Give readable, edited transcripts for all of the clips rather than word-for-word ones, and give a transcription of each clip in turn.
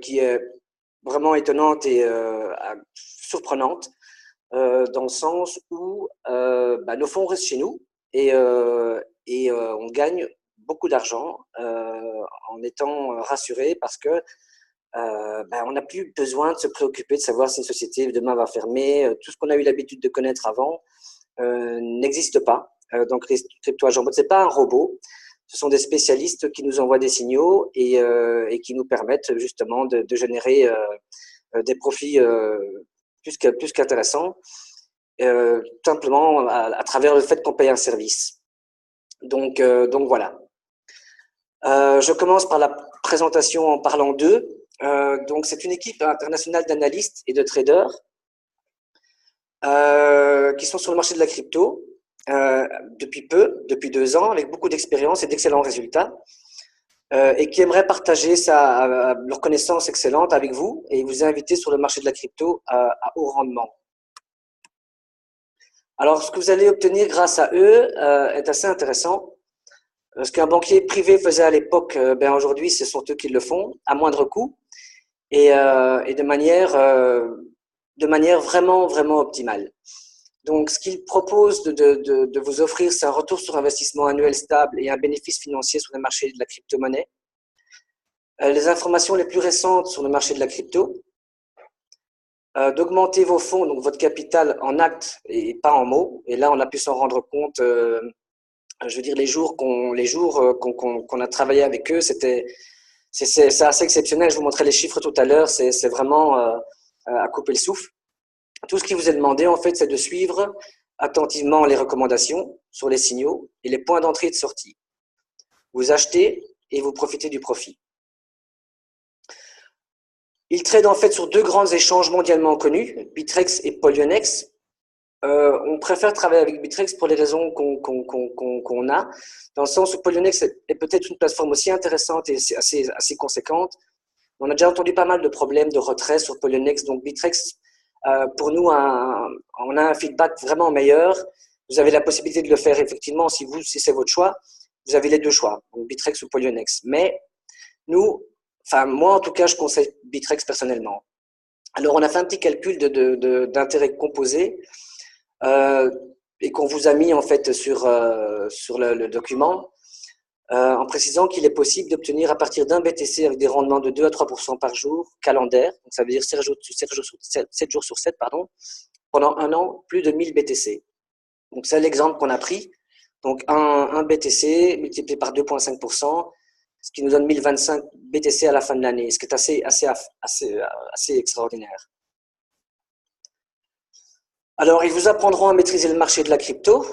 qui est vraiment étonnante et surprenante, dans le sens où nos fonds restent chez nous et on gagne beaucoup d'argent en étant rassuré parce que on n'a plus besoin de se préoccuper de savoir si une société demain va fermer. Tout ce qu'on a eu l'habitude de connaître avant n'existe pas. Donc les crypto-agents, ce n'est pas un robot. Ce sont des spécialistes qui nous envoient des signaux et qui nous permettent justement de générer des profits plus qu'intéressants, simplement à travers le fait qu'on paye un service. Donc voilà. Je commence par la présentation en parlant d'eux. Donc c'est une équipe internationale d'analystes et de traders qui sont sur le marché de la crypto depuis 2 ans, avec beaucoup d'expérience et d'excellents résultats, et qui aimeraient partager leur connaissance excellente avec vous et vous inviter sur le marché de la crypto à haut rendement. Alors, ce que vous allez obtenir grâce à eux est assez intéressant. Ce qu'un banquier privé faisait à l'époque, aujourd'hui, ce sont eux qui le font, à moindre coût et de manière vraiment, vraiment optimale. Donc, ce qu'ils proposent de vous offrir, c'est un retour sur investissement annuel stable et un bénéfice financier sur le marché de la crypto-monnaie. Les informations les plus récentes sur le marché de la crypto, d'augmenter vos fonds, donc votre capital en actes et pas en mots. Et là, on a pu s'en rendre compte, je veux dire, les jours qu'on a travaillé avec eux, c'est assez exceptionnel. Je vous montrais les chiffres tout à l'heure, c'est vraiment à couper le souffle. Tout ce qui vous est demandé, en fait, c'est de suivre attentivement les recommandations sur les signaux et les points d'entrée et de sortie. Vous achetez et vous profitez du profit. Ils tradent en fait sur 2 grands échanges mondialement connus, Bittrex et Poloniex. On préfère travailler avec Bittrex pour les raisons qu'on a, dans le sens où Poloniex est peut-être une plateforme aussi intéressante et assez conséquente. On a déjà entendu pas mal de problèmes de retrait sur Poloniex, donc Bittrex, pour nous, on a un feedback vraiment meilleur. Vous avez la possibilité de le faire effectivement si c'est votre choix. Vous avez les 2 choix, donc Bittrex ou Poloniex. Mais nous, moi en tout cas, je conseille Bittrex personnellement. Alors, on a fait un petit calcul d'intérêt composé et qu'on vous a mis en fait sur le document, en précisant qu'il est possible d'obtenir à partir d'un BTC avec des rendements de 2 à 3% par jour calendaire, donc ça veut dire 7 jours sur 7, pendant 1 an, plus de 1000 BTC. Donc c'est l'exemple qu'on a pris. Donc un BTC multiplié par 2,5%, ce qui nous donne 1025 BTC à la fin de l'année, ce qui est assez extraordinaire. Alors, ils vous apprendront à maîtriser le marché de la crypto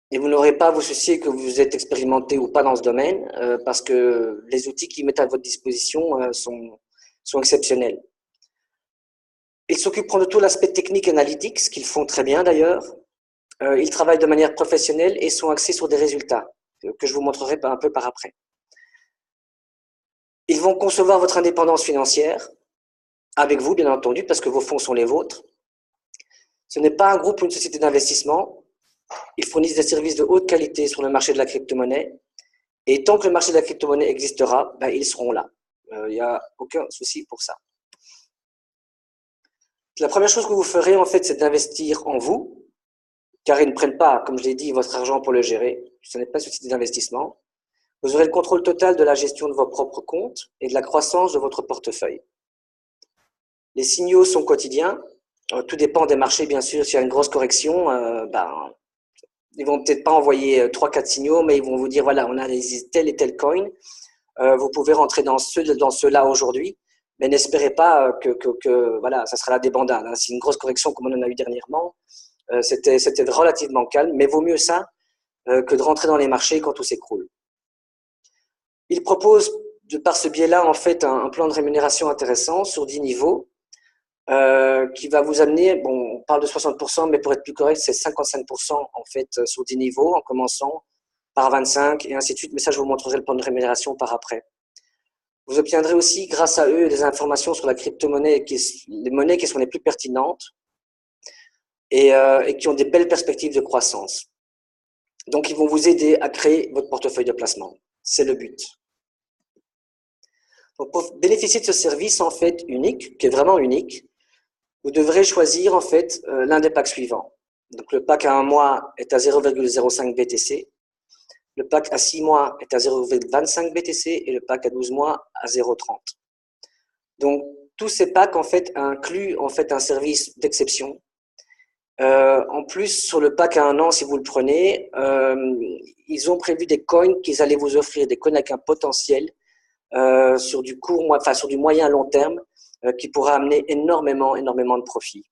et vous n'aurez pas à vous soucier que vous êtes expérimenté ou pas dans ce domaine parce que les outils qu'ils mettent à votre disposition sont exceptionnels. Ils s'occuperont de tout l'aspect technique et analytique, ce qu'ils font très bien d'ailleurs. Ils travaillent de manière professionnelle et sont axés sur des résultats que je vous montrerai un peu par après. Ils vont concevoir votre indépendance financière avec vous, bien entendu, parce que vos fonds sont les vôtres. Ce n'est pas un groupe ou une société d'investissement. Ils fournissent des services de haute qualité sur le marché de la crypto-monnaie. Et tant que le marché de la crypto-monnaie existera, ils seront là. Il n'y a aucun souci pour ça. La première chose que vous ferez, en fait, c'est d'investir en vous, car ils ne prennent pas, comme je l'ai dit, votre argent pour le gérer. Ce n'est pas une société d'investissement. Vous aurez le contrôle total de la gestion de vos propres comptes et de la croissance de votre portefeuille. Les signaux sont quotidiens. Tout dépend des marchés, bien sûr. S'il y a une grosse correction, ils vont peut-être pas envoyer 3-4 signaux, mais ils vont vous dire, voilà, on a tel et tel coin. Vous pouvez rentrer dans ceux-là aujourd'hui, mais n'espérez pas que voilà, ça sera la débandade. Hein. C'est une grosse correction comme on en a eu dernièrement. C'était relativement calme, mais vaut mieux ça que de rentrer dans les marchés quand tout s'écroule. Ils proposent, par ce biais-là, en fait, un plan de rémunération intéressant sur 10 niveaux qui va vous amener, bon, on parle de 60%, mais pour être plus correct, c'est 55% en fait sur 10 niveaux, en commençant par 25 et ainsi de suite. Mais ça, je vous montrerai le plan de rémunération par après. Vous obtiendrez aussi, grâce à eux, des informations sur la crypto-monnaie, les monnaies qui sont les plus pertinentes et qui ont des belles perspectives de croissance. Donc, ils vont vous aider à créer votre portefeuille de placement. C'est le but. Donc, pour bénéficier de ce service en fait unique, qui est vraiment unique, vous devrez choisir en fait l'un des packs suivants. Donc le pack à 1 mois est à 0,05 BTC, le pack à 6 mois est à 0,25 BTC et le pack à 12 mois à 0,30. Donc tous ces packs en fait incluent en fait un service d'exception. En plus, sur le pack à 1 an, si vous le prenez, ils ont prévu des coins qu'ils allaient vous offrir, des coins avec un potentiel sur du sur du moyen à long terme, qui pourra amener énormément de profit.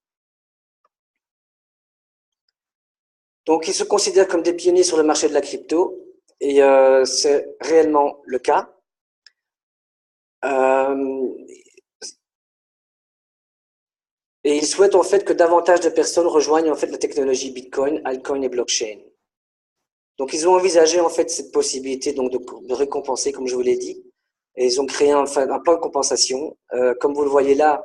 Donc, ils se considèrent comme des pionniers sur le marché de la crypto, et c'est réellement le cas. Et ils souhaitent en fait que davantage de personnes rejoignent en fait la technologie Bitcoin, altcoin et blockchain. Donc, ils ont envisagé en fait cette possibilité donc de récompenser, comme je vous l'ai dit, et ils ont créé un plan de compensation. Comme vous le voyez là,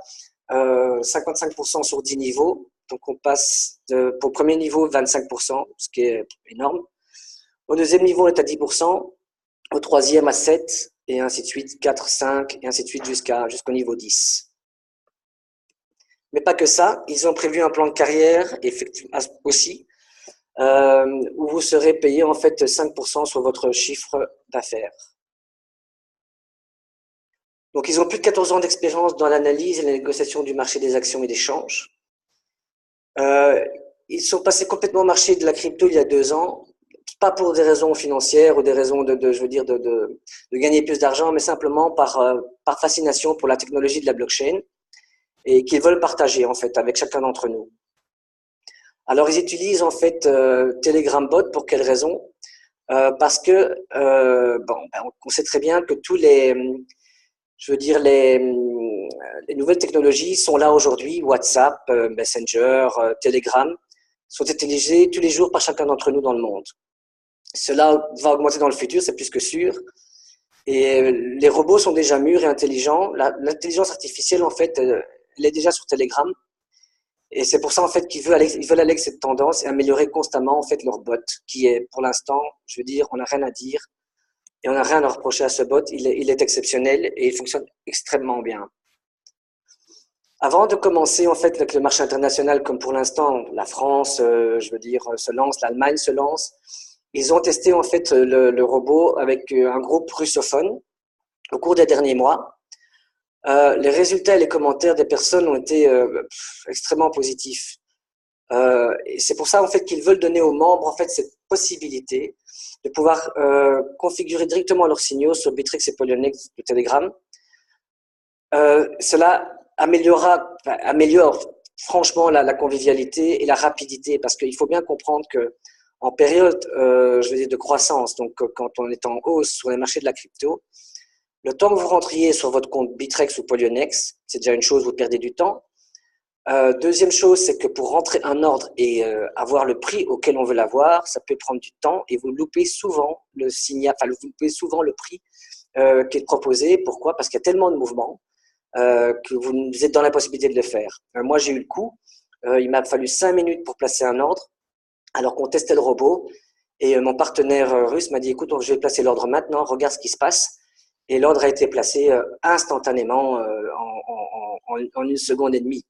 55% sur 10 niveaux. Donc, on passe pour le premier niveau 25%, ce qui est énorme. Au deuxième niveau, on est à 10%. Au troisième, à 7%, et ainsi de suite, 4, 5, et ainsi de suite jusqu'au niveau 10. Mais pas que ça, ils ont prévu un plan de carrière effectivement aussi, où vous serez payé en fait 5% sur votre chiffre d'affaires. Donc, ils ont plus de 14 ans d'expérience dans l'analyse et la négociation du marché des actions et des changes. Ils sont passés complètement au marché de la crypto il y a 2 ans, pas pour des raisons financières ou des raisons de gagner plus d'argent, mais simplement par fascination pour la technologie de la blockchain et qu'ils veulent partager en fait avec chacun d'entre nous. Alors, ils utilisent en fait Telegram Bot pour quelle raison? Parce que on sait très bien que tous les nouvelles technologies sont là aujourd'hui, WhatsApp, Messenger, Telegram, sont utilisées tous les jours par chacun d'entre nous dans le monde. Cela va augmenter dans le futur, c'est plus que sûr. Et les robots sont déjà mûrs et intelligents. L'intelligence artificielle, en fait, elle est déjà sur Telegram. Et c'est pour ça, en fait, ils veulent aller avec cette tendance et améliorer constamment, en fait, leur bot, qui est, pour l'instant, je veux dire, on n'a rien à dire. Et on n'a rien à reprocher à ce bot, il est exceptionnel et il fonctionne extrêmement bien. Avant de commencer en fait avec le marché international, comme pour l'instant la France, se lance, l'Allemagne se lance, ils ont testé en fait le robot avec un groupe russophone au cours des derniers mois. Les résultats et les commentaires des personnes ont été extrêmement positifs. Et c'est pour ça en fait qu'ils veulent donner aux membres en fait cette possibilité de pouvoir configurer directement leurs signaux sur Bittrex et Poloniex de Telegram. Cela améliore franchement la convivialité et la rapidité, parce qu'il faut bien comprendre que en période de croissance, donc quand on est en hausse sur les marchés de la crypto, le temps que vous rentriez sur votre compte Bittrex ou Poloniex, c'est déjà une chose, vous perdez du temps. Deuxième chose, c'est que pour rentrer un ordre et avoir le prix auquel on veut l'avoir, ça peut prendre du temps et vous loupez souvent le signal, vous loupez souvent le prix qui est proposé. Pourquoi? Parce qu'il y a tellement de mouvements que vous êtes dans l'impossibilité de le faire. Moi, j'ai eu le coup. Il m'a fallu 5 minutes pour placer un ordre, alors qu'on testait le robot. Et mon partenaire russe m'a dit, écoute, je vais placer l'ordre maintenant, regarde ce qui se passe. Et l'ordre a été placé instantanément en 1 seconde et demie.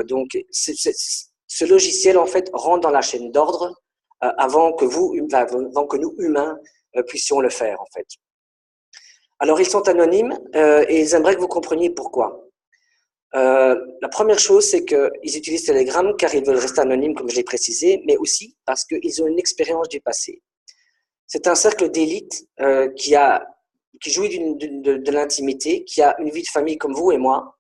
Donc, ce logiciel, en fait, rentre dans la chaîne d'ordre avant que nous, humains, puissions le faire, en fait. Alors, ils sont anonymes et ils aimeraient que vous compreniez pourquoi. La première chose, c'est qu'ils utilisent Telegram car ils veulent rester anonymes, comme je l'ai précisé, mais aussi parce qu'ils ont une expérience du passé. C'est un cercle d'élite qui jouit de l'intimité, qui a une vie de famille comme vous et moi.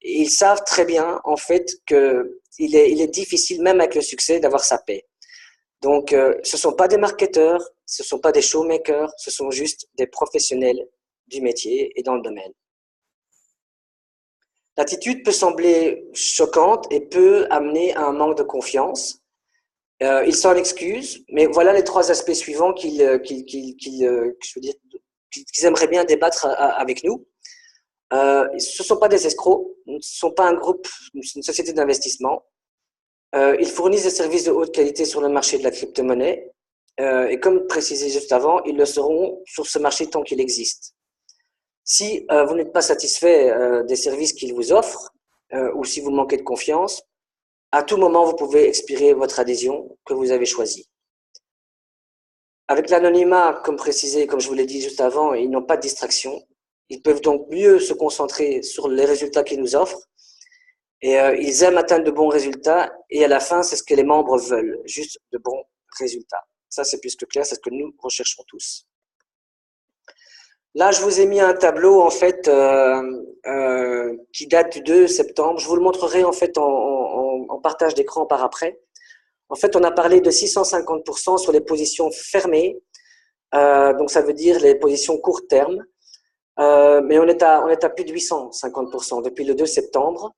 Ils savent très bien, en fait, qu'il est difficile, même avec le succès, d'avoir sa paix. Donc, ce ne sont pas des marketeurs, ce ne sont pas des showmakers, ce sont juste des professionnels du métier et dans le domaine. L'attitude peut sembler choquante et peut amener à un manque de confiance. Ils s'en excusent, mais voilà les 3 aspects suivants qu'ils aimeraient bien débattre avec nous. Ce ne sont pas des escrocs, ce ne sont pas un groupe, une société d'investissement. Ils fournissent des services de haute qualité sur le marché de la crypto-monnaie et comme précisé juste avant, ils le seront sur ce marché tant qu'il existe. Si vous n'êtes pas satisfait des services qu'ils vous offrent, ou si vous manquez de confiance, à tout moment, vous pouvez expirer votre adhésion que vous avez choisie. Avec l'anonymat, comme précisé, comme je vous l'ai dit juste avant, ils n'ont pas de distraction. Ils peuvent donc mieux se concentrer sur les résultats qu'ils nous offrent. Et ils aiment atteindre de bons résultats. Et à la fin, c'est ce que les membres veulent, juste de bons résultats. Ça, c'est plus que clair, c'est ce que nous recherchons tous. Là, je vous ai mis un tableau en fait qui date du 2 septembre. Je vous le montrerai en fait en partage d'écran par après. En fait, on a parlé de 650% sur les positions fermées, donc ça veut dire les positions court terme. Mais on est à plus de 850% depuis le 2 septembre.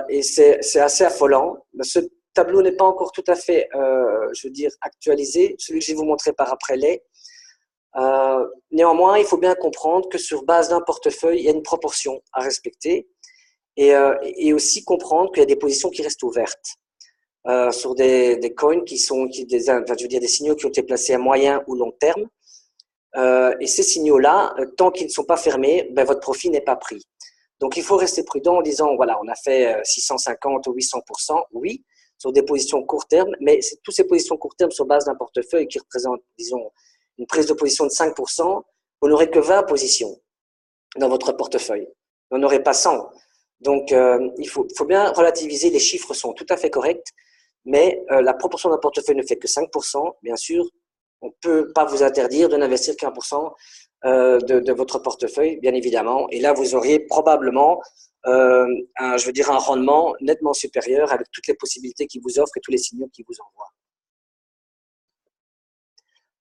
Et c'est assez affolant. Ce tableau n'est pas encore tout à fait, je veux dire, actualisé. Celui que je vais vous montrer par après l'est. Néanmoins, il faut bien comprendre que sur base d'un portefeuille, il y a une proportion à respecter et aussi comprendre qu'il y a des positions qui restent ouvertes sur des coins des signaux qui ont été placés à moyen ou long terme. Et ces signaux-là, tant qu'ils ne sont pas fermés, votre profit n'est pas pris. Donc, il faut rester prudent en disant, voilà, on a fait 650 ou 800%, oui, sur des positions court terme, mais c'est toutes ces positions court terme sur base d'un portefeuille qui représente, disons, une prise de position de 5%, vous n'aurez que 20 positions dans votre portefeuille. Vous n'en aurez pas 100. Donc, il faut bien relativiser. Les chiffres sont tout à fait corrects, mais la proportion d'un portefeuille ne fait que 5%. Bien sûr, on ne peut pas vous interdire de n'investir qu'1% de votre portefeuille, bien évidemment. Et là, vous auriez probablement un rendement nettement supérieur avec toutes les possibilités qu'ils vous offrent et tous les signaux qu'ils vous envoient.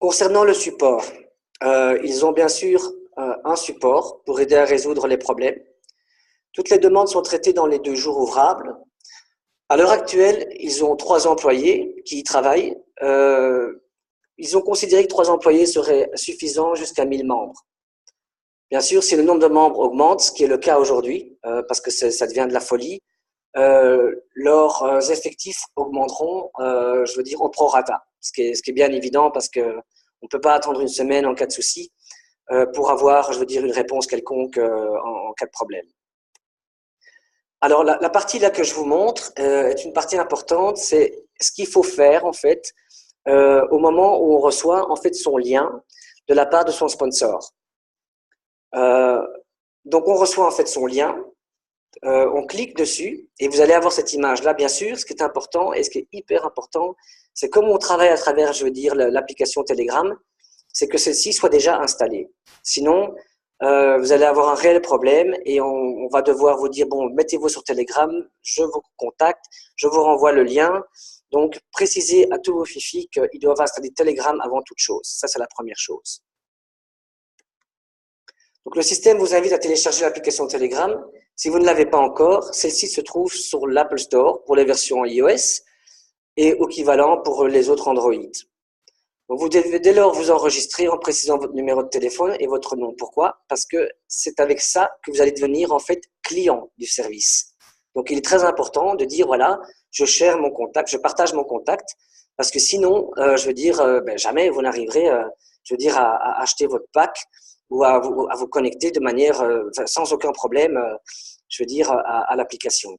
Concernant le support, ils ont bien sûr un support pour aider à résoudre les problèmes. Toutes les demandes sont traitées dans les 2 jours ouvrables. À l'heure actuelle, ils ont 3 employés qui y travaillent. Ils ont considéré que 3 employés seraient suffisants jusqu'à 1000 membres. Bien sûr, si le nombre de membres augmente, ce qui est le cas aujourd'hui, parce que ça devient de la folie, leurs effectifs augmenteront, au prorata, ce qui est bien évident parce qu'on ne peut pas attendre une semaine en cas de souci pour avoir, une réponse quelconque en cas de problème. Alors, la partie là que je vous montre est une partie importante, c'est ce qu'il faut faire en fait au moment où on reçoit en fait son lien de la part de son sponsor. Donc, on reçoit en fait son lien, on clique dessus et vous allez avoir cette image-là, bien sûr. Ce qui est important et ce qui est hyper important, c'est comme on travaille à travers, l'application Telegram, c'est que celle-ci soit déjà installée. Sinon, vous allez avoir un réel problème et on va devoir vous dire, bon, mettez-vous sur Telegram, je vous contacte, je vous renvoie le lien. Donc, précisez à tous vos fifis qu'ils doivent installer Telegram avant toute chose. Ça, c'est la première chose. Donc, le système vous invite à télécharger l'application Telegram. Si vous ne l'avez pas encore, celle-ci se trouve sur l'Apple Store pour les versions iOS et équivalent pour les autres Android. Donc, vous devez dès lors vous enregistrer en précisant votre numéro de téléphone et votre nom. Pourquoi? Parce que c'est avec ça que vous allez devenir en fait client du service. Donc, il est très important de dire, voilà, je share mon contact, je partage mon contact, parce que sinon, jamais vous n'arriverez, à acheter votre pack ou à vous connecter de manière sans aucun problème, à l'application.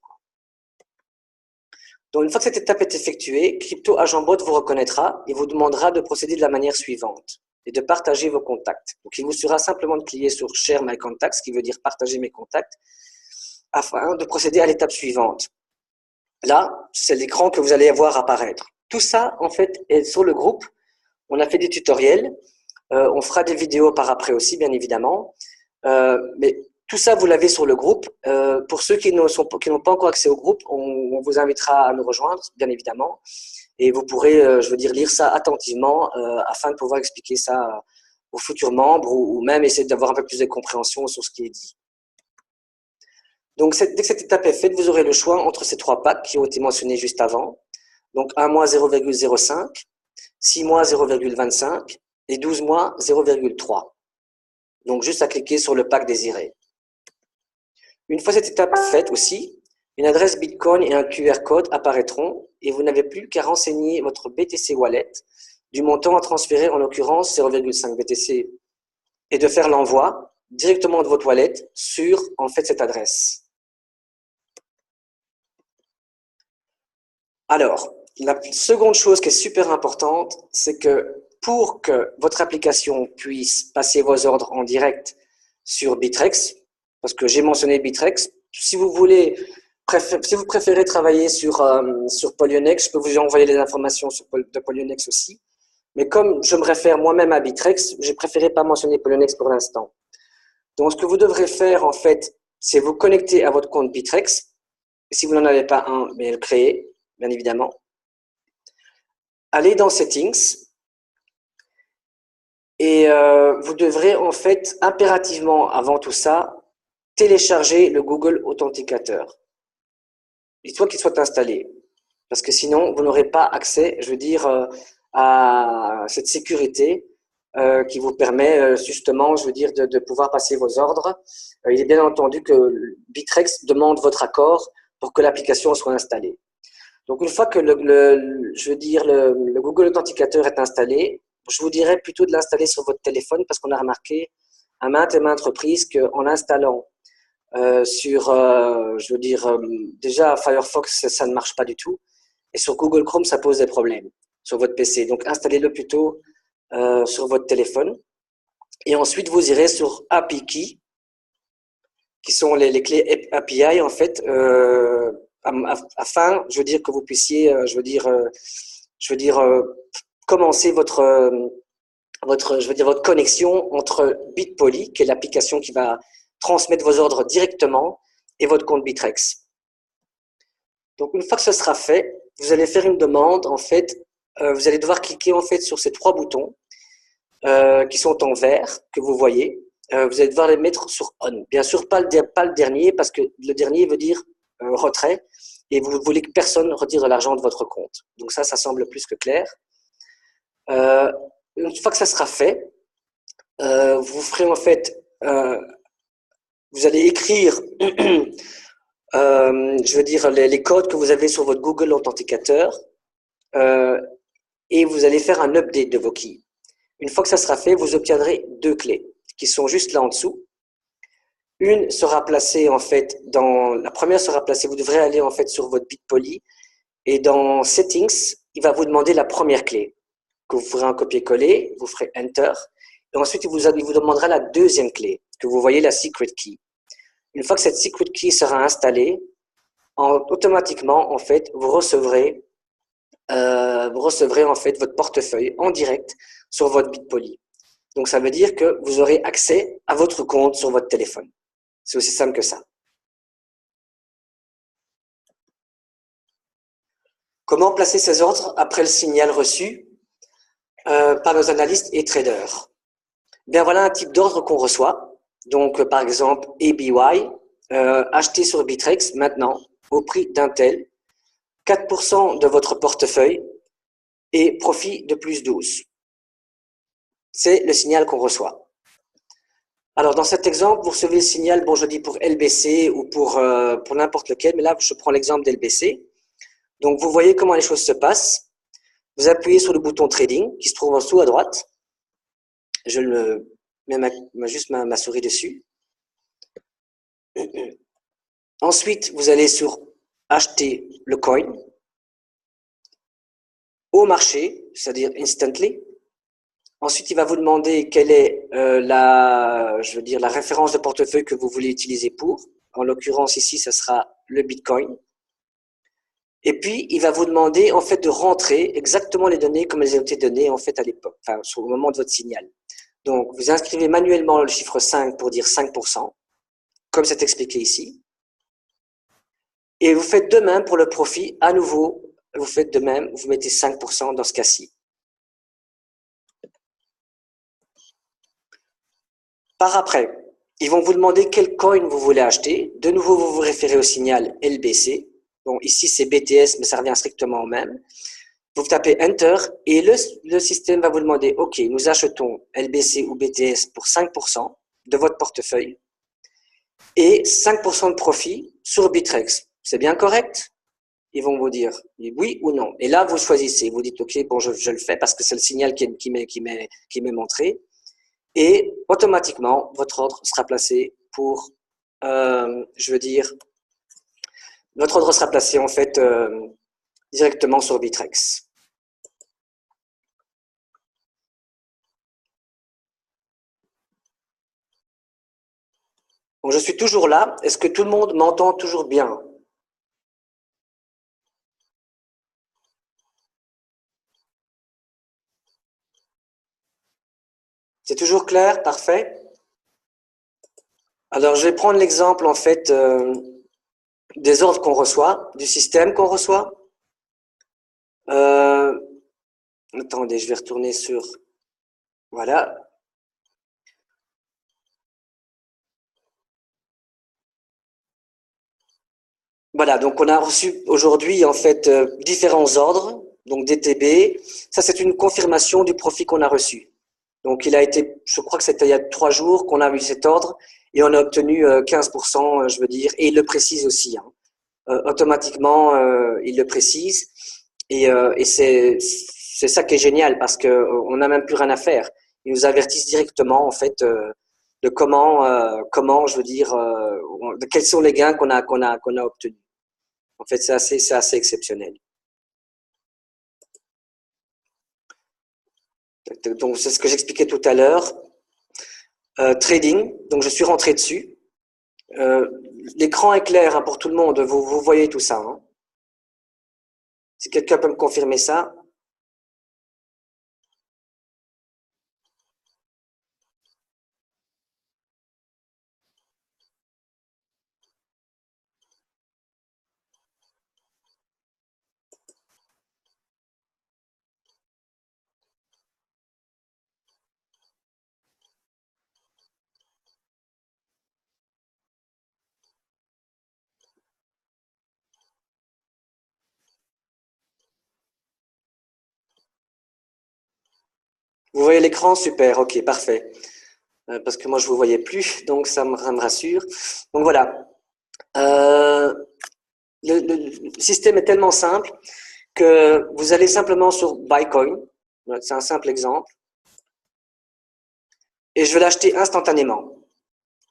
Donc, une fois que cette étape est effectuée, Crypto Agent Bot vous reconnaîtra et vous demandera de procéder de la manière suivante et de partager vos contacts. Donc, il vous sera simplement de cliquer sur Share My Contacts, ce qui veut dire partager mes contacts, afin de procéder à l'étape suivante. Là, c'est l'écran que vous allez voir apparaître. Tout ça, en fait, est sur le groupe. On a fait des tutoriels. On fera des vidéos par après aussi, bien évidemment. Mais tout ça, vous l'avez sur le groupe. Pour ceux qui n'ont pas encore accès au groupe, on vous invitera à nous rejoindre, bien évidemment. Et vous pourrez, lire ça attentivement afin de pouvoir expliquer ça aux futurs membres ou même essayer d'avoir un peu plus de compréhension sur ce qui est dit. Donc, dès que cette étape est faite, vous aurez le choix entre ces 3 packs qui ont été mentionnés juste avant. Donc, 1 mois 0,05, 6 mois 0,25 et 12 mois 0,3. Donc, juste à cliquer sur le pack désiré. Une fois cette étape faite aussi, une adresse Bitcoin et un QR code apparaîtront et vous n'avez plus qu'à renseigner votre BTC Wallet du montant à transférer, en l'occurrence 0,5 BTC, et de faire l'envoi directement de votre wallet sur en fait cette adresse. Alors, la seconde chose qui est super importante, c'est que pour que votre application puisse passer vos ordres en direct sur Bittrex, parce que j'ai mentionné Bittrex, si vous préférez travailler sur Polynex, je peux vous envoyer les informations de Polynex aussi. Mais comme je me réfère moi-même à Bittrex, j'ai préféré pas mentionner Polynex pour l'instant. Donc, ce que vous devrez faire, en fait, c'est vous connecter à votre compte Bittrex. Si vous n'en avez pas un, bien le créer, bien évidemment. Allez dans Settings. Et vous devrez, en fait, impérativement, avant tout ça, télécharger le Google Authenticator. Histoire qu'il soit installé. Parce que sinon, vous n'aurez pas accès, je veux dire, à cette sécurité qui vous permet justement, je veux dire, de pouvoir passer vos ordres. Il est bien entendu que Bittrex demande votre accord pour que l'application soit installée. Donc, une fois que le Google Authenticator est installé, je vous dirais plutôt de l'installer sur votre téléphone parce qu'on a remarqué à maintes et maintes reprises qu'en l'installant déjà Firefox, ça ne marche pas du tout. Et sur Google Chrome, ça pose des problèmes sur votre PC. Donc, installez-le plutôt sur votre téléphone. Et ensuite, vous irez sur API Key, qui sont les clés API, en fait, afin, je veux dire, que vous puissiez, commencer votre connexion entre Bitpoly, qui est l'application qui va transmettre vos ordres directement, et votre compte Bittrex. Donc, une fois que ce sera fait, vous allez faire une demande, en fait, vous allez devoir cliquer, en fait, sur ces 3 boutons qui sont en vert, que vous voyez. Vous allez devoir les mettre sur On. Bien sûr, pas le dernier, parce que le dernier veut dire retrait, et vous voulez que personne retire de l'argent de votre compte. Donc ça semble plus que clair. Une fois que ça sera fait, vous ferez en fait, vous allez écrire, les codes que vous avez sur votre Google Authenticator, et vous allez faire un update de vos keys. Une fois que ça sera fait, vous obtiendrez 2 clés qui sont juste là en dessous. Une sera placée en fait la première sera placée, vous devrez aller en fait sur votre Bitpoly et dans Settings, il va vous demander la première clé que vous ferez un copier-coller, vous ferez Enter et ensuite il vous demandera la deuxième clé que vous voyez, la Secret Key. Une fois que cette Secret Key sera installée, automatiquement en fait vous recevrez en fait votre portefeuille en direct sur votre Bitpoly. Donc, ça veut dire que vous aurez accès à votre compte sur votre téléphone. C'est aussi simple que ça. Comment placer ces ordres après le signal reçu par nos analystes et traders? Bien, voilà un type d'ordre qu'on reçoit. Donc, par exemple, ABY, acheté sur Bittrex maintenant au prix d'un tel, 4% de votre portefeuille et profit de plus 12. C'est le signal qu'on reçoit. Alors, dans cet exemple, vous recevez le signal, bon, je dis pour LBC ou pour n'importe lequel, mais là, je prends l'exemple d'LBC. Donc, vous voyez comment les choses se passent. Vous appuyez sur le bouton Trading, qui se trouve en dessous à droite. Je mets juste ma souris dessus. Ensuite, vous allez sur Acheter le coin au marché, c'est-à-dire instantly. Ensuite, il va vous demander quelle est la référence de portefeuille que vous voulez utiliser pour. En l'occurrence, ici, ça sera le Bitcoin. Et puis, il va vous demander, en fait, de rentrer exactement les données comme elles ont été données, en fait, à l'époque, enfin, sur le moment de votre signal. Donc, vous inscrivez manuellement le chiffre 5 pour dire 5%, comme c'est expliqué ici. Et vous faites de même pour le profit. À nouveau, vous faites de même, vous mettez 5% dans ce cas-ci. Par après, ils vont vous demander quel coin vous voulez acheter. De nouveau, vous vous référez au signal LBC. Bon, ici, c'est BTS, mais ça revient strictement au même. Vous tapez Enter et le système va vous demander, OK, nous achetons LBC ou BTS pour 5% de votre portefeuille et 5% de profit sur Bittrex. C'est bien correct? Ils vont vous dire oui ou non. Et là, vous choisissez. Vous dites, OK, bon, je le fais parce que c'est le signal qui m'est montré. et automatiquement, votre ordre sera placé pour, je veux dire, votre ordre sera placé en fait directement sur Bittrex. Donc, je suis toujours là. Est-ce que tout le monde m'entend toujours bien? C'est toujours clair? Parfait. Alors, je vais prendre l'exemple en fait des ordres qu'on reçoit, du système qu'on reçoit. Attendez, je vais retourner sur... Voilà. Voilà, donc on a reçu aujourd'hui en fait différents ordres, donc DTB. Ça, c'est une confirmation du profit qu'on a reçu. Donc, il a été, je crois que c'était il y a 3 jours qu'on a eu cet ordre et on a obtenu 15%, je veux dire, et il le précise aussi. Hein. Automatiquement, il le précise et c'est ça qui est génial parce qu'on n'a même plus rien à faire. Ils nous avertissent directement en fait de comment, je veux dire, de quels sont les gains qu'on a obtenus. En fait, c'est assez exceptionnel. Donc, c'est ce que j'expliquais tout à l'heure. Trading, donc je suis rentré dessus. L'écran est clair hein, pour tout le monde, vous voyez tout ça. Hein. Si quelqu'un peut me confirmer ça. Vous voyez l'écran? Super, ok, parfait. Parce que moi, je ne vous voyais plus, donc ça me rassure. Donc voilà. Le système est tellement simple que vous allez simplement sur Bitcoin. C'est un simple exemple. Et je vais l'acheter instantanément.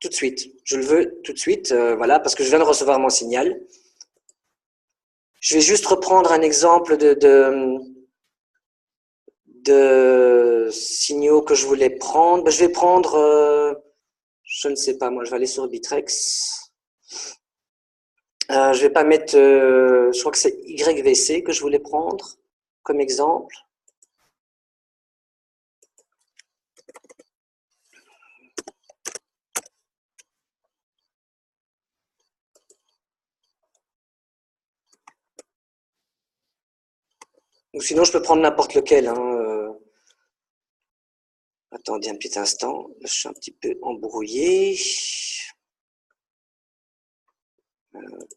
Tout de suite. Je le veux tout de suite, voilà, parce que je viens de recevoir mon signal. Je vais juste reprendre un exemple de signaux que je voulais prendre. Je vais prendre, je ne sais pas, moi, je vais aller sur Bittrex. Je vais pas mettre, je crois que c'est YVC que je voulais prendre comme exemple. Ou sinon, je peux prendre n'importe lequel. Hein. Attendez un petit instant, je suis un petit peu embrouillé.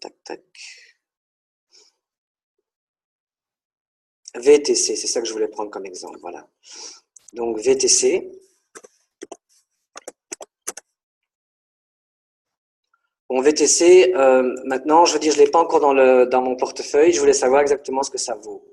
Tac, tac. VTC, c'est ça que je voulais prendre comme exemple. Voilà. Donc VTC. Bon, VTC, maintenant, je veux dire, je ne l'ai pas encore dans mon portefeuille. Je voulais savoir exactement ce que ça vaut.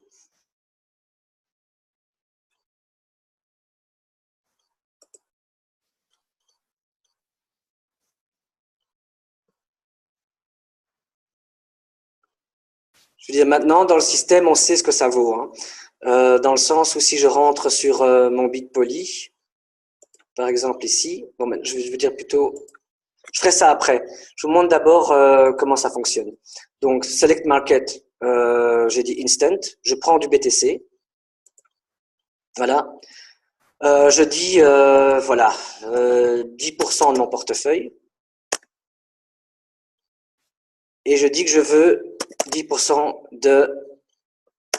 Je veux dire, maintenant, dans le système, on sait ce que ça vaut. Hein. Dans le sens où si je rentre sur mon Bitpoly, par exemple ici, bon, je veux dire plutôt, je ferai ça après. Je vous montre d'abord comment ça fonctionne. Donc, Select Market, j'ai dit Instant, je prends du BTC. Voilà. Je dis, voilà, 10% de mon portefeuille. Et je dis que je veux 10% de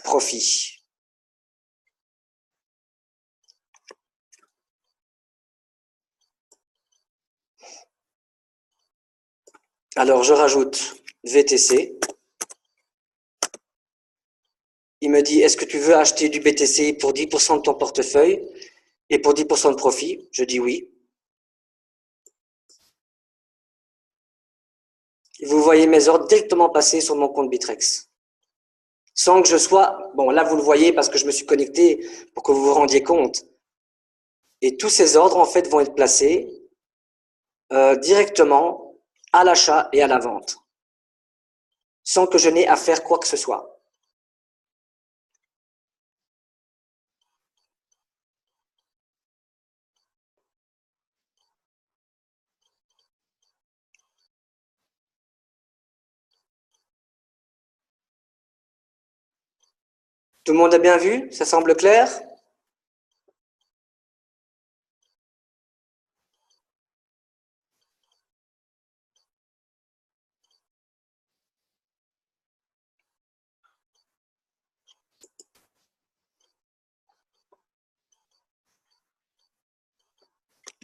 profit. Alors, je rajoute VTC. Il me dit, est-ce que tu veux acheter du BTC pour 10% de ton portefeuille et pour 10% de profit? Je dis oui. Vous voyez mes ordres directement passer sur mon compte Bittrex. Sans que je sois... Bon, là, vous le voyez parce que je me suis connecté pour que vous vous rendiez compte. Et tous ces ordres, en fait, vont être placés directement à l'achat et à la vente, sans que je n'ai à faire quoi que ce soit. Tout le monde a bien vu? Ça semble clair?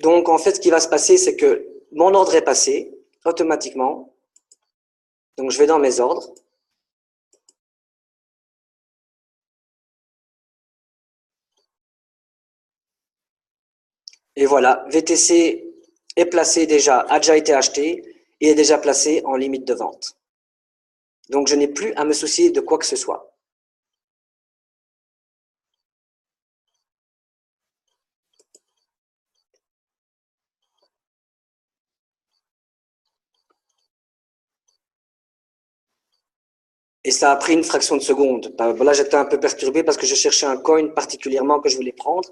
Donc, en fait, ce qui va se passer, c'est que mon ordre est passé automatiquement. Donc, je vais dans mes ordres. Et voilà, VTC est placé déjà, a déjà été acheté et est déjà placé en limite de vente. Donc, je n'ai plus à me soucier de quoi que ce soit. Et ça a pris une fraction de seconde. Là, j'étais un peu perturbé parce que je cherchais un coin particulièrement que je voulais prendre.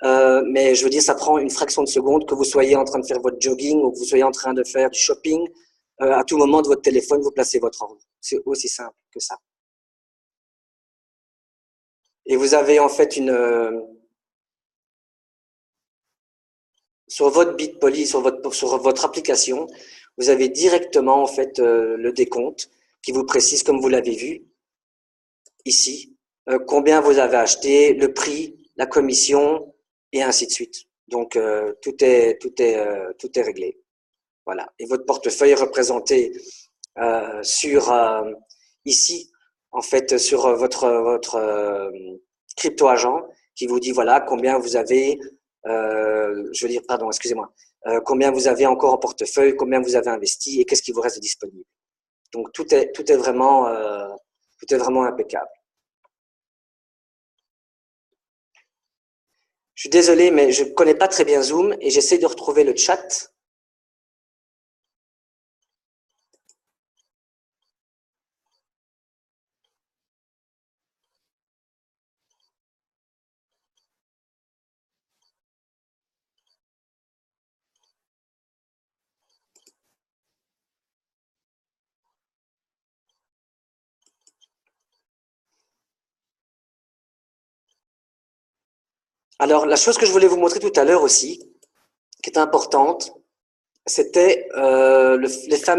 Mais je veux dire, ça prend une fraction de seconde que vous soyez en train de faire votre jogging ou que vous soyez en train de faire du shopping. À tout moment de votre téléphone, vous placez votre ordre. C'est aussi simple que ça. Et vous avez en fait sur votre Bitpoly, sur votre application, vous avez directement en fait le décompte qui vous précise, comme vous l'avez vu ici, combien vous avez acheté, le prix, la commission et ainsi de suite. Donc tout est réglé. Voilà. Et votre portefeuille est représenté sur ici, en fait, sur votre crypto agent qui vous dit voilà combien vous avez, je veux dire, pardon, excusez-moi, combien vous avez encore en portefeuille, combien vous avez investi et qu'est-ce qui vous reste disponible. Donc tout est vraiment impeccable. Je suis désolé, mais je ne connais pas très bien Zoom et j'essaie de retrouver le chat. Alors, la chose que je voulais vous montrer tout à l'heure aussi, qui est importante, c'était les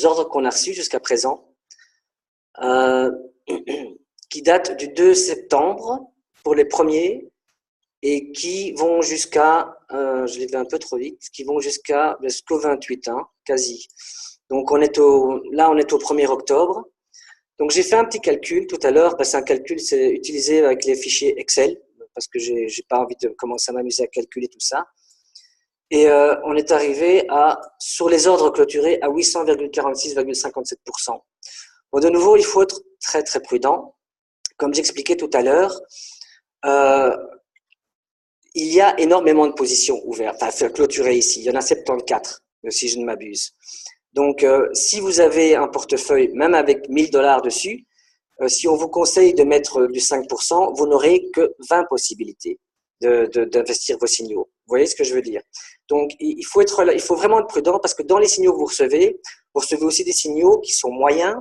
ordres qu'on a reçus jusqu'à présent, euh, qui datent du 2 septembre pour les premiers et qui vont jusqu'à, je l'ai fait un peu trop vite, qui vont jusqu'au 28, hein, quasi. Donc là, on est au 1er octobre. Donc j'ai fait un petit calcul tout à l'heure, c'est un calcul, c'est utilisé avec les fichiers Excel, parce que j'ai pas envie de commencer à m'amuser à calculer tout ça. Et on est arrivé sur les ordres clôturés à 800,46,57%. Bon, de nouveau, il faut être très très prudent. Comme j'expliquais tout à l'heure, euh, il y a énormément de positions ouvertes, enfin clôturées ici. Il y en a 74, si je ne m'abuse. Donc, si vous avez un portefeuille, même avec 1000 $ dessus, si on vous conseille de mettre du 5%, vous n'aurez que 20 possibilités d'investir vos signaux. Vous voyez ce que je veux dire? Donc, il faut vraiment être prudent parce que dans les signaux que vous recevez aussi des signaux qui sont moyens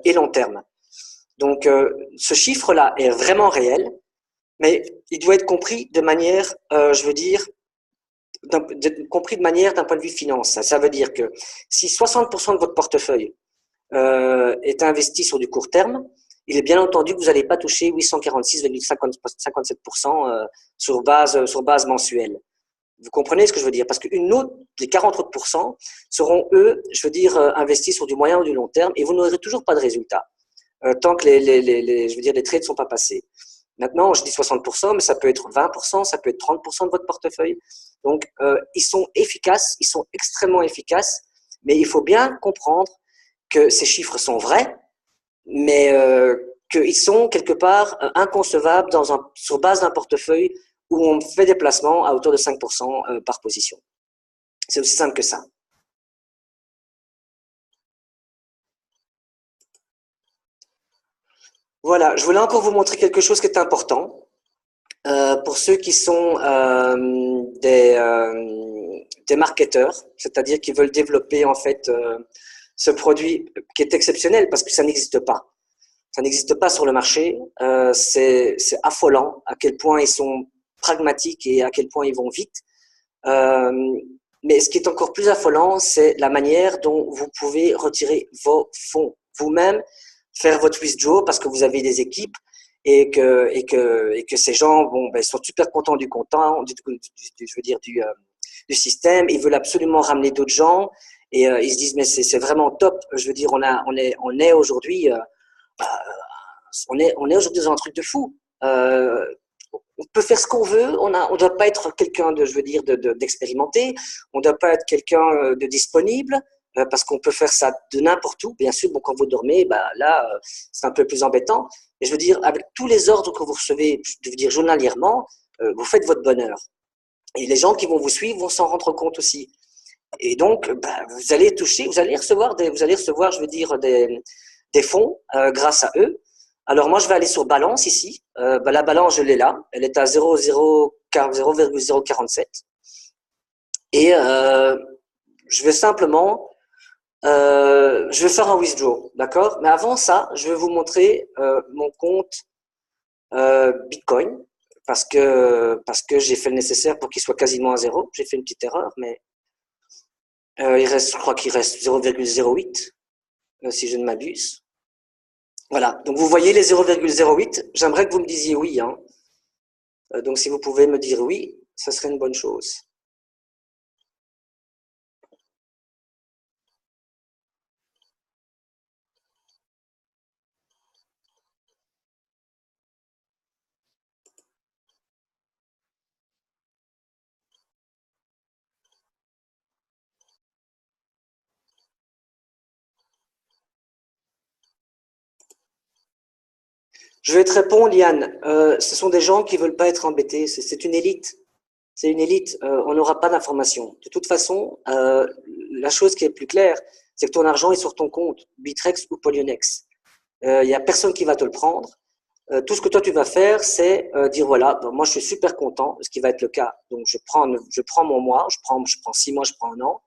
et long terme. Donc, ce chiffre-là est vraiment réel, mais il doit être compris de manière, je veux dire, compris de manière d'un point de vue finance. Ça veut dire que si 60% de votre portefeuille est investi sur du court terme, il est bien entendu que vous n'allez pas toucher 846,57% sur base mensuelle. Vous comprenez ce que je veux dire? Parce qu'une autre, les 40 autres pourcents seront, eux, je veux dire, investis sur du moyen ou du long terme et vous n'aurez toujours pas de résultat tant que je veux dire, les trades ne sont pas passés. Maintenant, je dis 60%, mais ça peut être 20%, ça peut être 30% de votre portefeuille. Donc, ils sont efficaces, ils sont extrêmement efficaces, mais il faut bien comprendre que ces chiffres sont vrais, mais qu'ils sont quelque part inconcevables sur base d'un portefeuille où on fait des placements à hauteur de 5% par position. C'est aussi simple que ça. Voilà, je voulais encore vous montrer quelque chose qui est important. Pour ceux qui sont des marketeurs, c'est-à-dire qui veulent développer en fait ce produit qui est exceptionnel parce que ça n'existe pas. Ça n'existe pas sur le marché. C'est affolant à quel point ils sont pragmatiques et à quel point ils vont vite. Euh, mais ce qui est encore plus affolant, c'est la manière dont vous pouvez retirer vos fonds vous-même, faire votre withdraw parce que vous avez des équipes et que ces gens sont super contents je veux dire du système. Ils veulent absolument ramener d'autres gens et ils se disent mais c'est vraiment top. Je veux dire on est aujourd'hui on est aujourd'hui dans un truc de fou. On peut faire ce qu'on veut, on doit pas être quelqu'un de, je veux dire, d'expérimenté, on doit pas être quelqu'un de disponible, parce qu'on peut faire ça de n'importe où. Bien sûr, bon, quand vous dormez, bah, là, c'est un peu plus embêtant. Mais je veux dire, avec tous les ordres que vous recevez, je veux dire, journalièrement, vous faites votre bonheur. Et les gens qui vont vous suivre vont s'en rendre compte aussi. Et donc, bah, vous allez recevoir, je veux dire, des fonds grâce à eux. Alors moi, je vais aller sur balance ici. Bah, la balance, je l'ai là. Elle est à 0,047. Et je vais simplement, je vais faire un withdraw, d'accord? Mais avant ça, je vais vous montrer mon compte Bitcoin parce que j'ai fait le nécessaire pour qu'il soit quasiment à zéro. J'ai fait une petite erreur, mais je crois qu'il reste 0,08 si je ne m'abuse. Voilà, donc vous voyez les 0,08. J'aimerais que vous me disiez oui, hein. Donc si vous pouvez me dire oui, ça serait une bonne chose. Je vais te répondre, Yann. Ce sont des gens qui veulent pas être embêtés. C'est une élite. C'est une élite. On n'aura pas d'informations. De toute façon, la chose qui est plus claire, c'est que ton argent est sur ton compte, Bitrex ou Polynex. Il y a personne qui va te le prendre. Tout ce que toi tu vas faire, c'est dire voilà, ben, moi je suis super content, ce qui va être le cas. Donc je prends mon mois, je prends 6 mois, je prends un an.